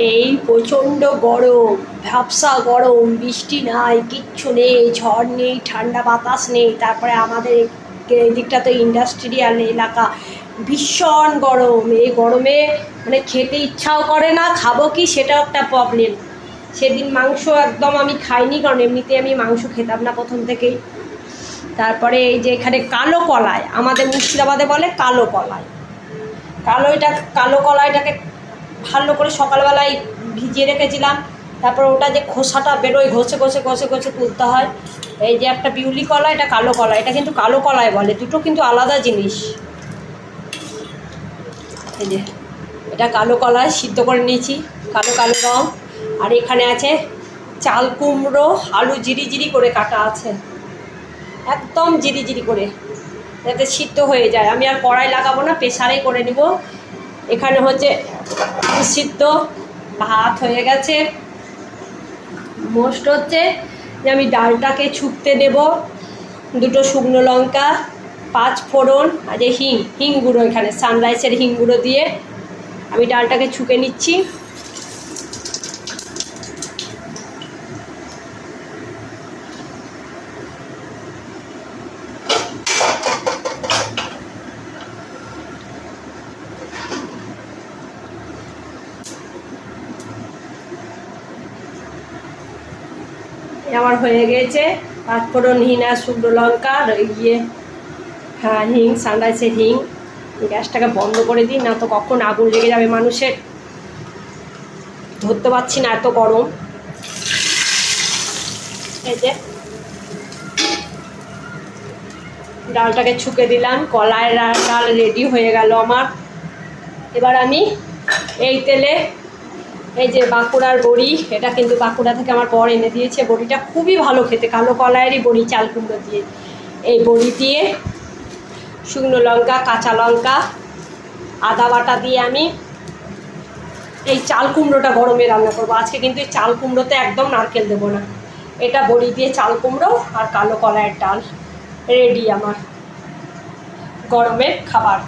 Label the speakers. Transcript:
Speaker 1: এই প্রচণ্ড গরম, ভ্যাপসা গরম, বৃষ্টি নাই, কিচ্ছু নেই, ঝড় নেই, ঠান্ডা বাতাস নেই। তারপরে আমাদের এই দিকটা তো ইন্ডাস্ট্রিয়াল এলাকা, ভীষণ গরম। এই গরমে মানে খেতে ইচ্ছাও করে না, খাবো কি সেটাও একটা প্রবলেম। সেদিন মাংস একদম আমি খাইনি, কারণ এমনিতে আমি মাংস খেতাম না প্রথম থেকেই। তারপরে এই যে এখানে কালো কলাই, আমাদের মুর্শিদাবাদে বলে কালো কলাই। কালো কলাইটাকে ভালো করে সকালবেলায় ভিজিয়ে রেখেছিলাম। তারপর ওটা যে খোসাটা বেরোয়, ঘষে ঘষে ঘষে ঘষে তুলতে হয়। এই যে একটা বিউলি কলা, এটা কালো কলা, এটা কিন্তু কালো কলাই বলে, দুটো কিন্তু আলাদা জিনিস। এই যে এটা কালো কলাই সিদ্ধ করে নিয়েছি, কালো কালো রঙ। আর এখানে আছে চাল কুমড়ো, আলু জিরি জিরি করে কাটা আছে, একদম জিরি জিরি করে, যাতে সিদ্ধ হয়ে যায়। আমি আর কড়াই লাগাবো না, প্রেসারেই করে নিব। এখানে হচ্ছে সিদ্ধ ভাত হয়ে গেছে। মোস্ট হচ্ছে যে আমি ডালটাকে ছুঁকতে দেব, দুটো শুকনো লঙ্কা, 5 ফোড়ন, আর যে হিং গুঁড়ো, এখানে সানরাইসের হিং গুঁড়ো দিয়ে আমি ডালটাকে ছুঁকে নিচ্ছি। আমার হয়ে গেছে 5 ফোড়ন, হিং আর শুকনো লঙ্কা, হ্যাঁ হিং, সানরাইসের হিং। গ্যাসটাকে বন্ধ করে দিই, না তো কখন আগুন লেগে যাবে মানুষের, ধরতে পারছি না, এত গরম। এই যে ডালটাকে ছুঁকে দিলাম, কলাইয়ের ডাল রেডি হয়ে গেল আমার। এবার আমি এই তেলে এই যে বাঁকুড়ার বড়ি, এটা কিন্তু বাঁকুড়া থেকে আমার বর এনে দিয়েছে, বড়িটা খুবই ভালো খেতে, কালো কলাইয়েরই বড়ি, চাল কুমড়ো দিয়ে। এই বড়ি দিয়ে, শুকনো লঙ্কা, কাঁচা লঙ্কা, আদা বাটা দিয়ে আমি এই চাল কুমড়োটা গরমে রান্না করবো আজকে। কিন্তু এই চাল কুমড়োতে একদম নারকেল দেবো না, এটা বড়ি দিয়ে চাল কুমড়ো আর কালো কলাইয়ের ডাল রেডি আমার গরমের খাবার।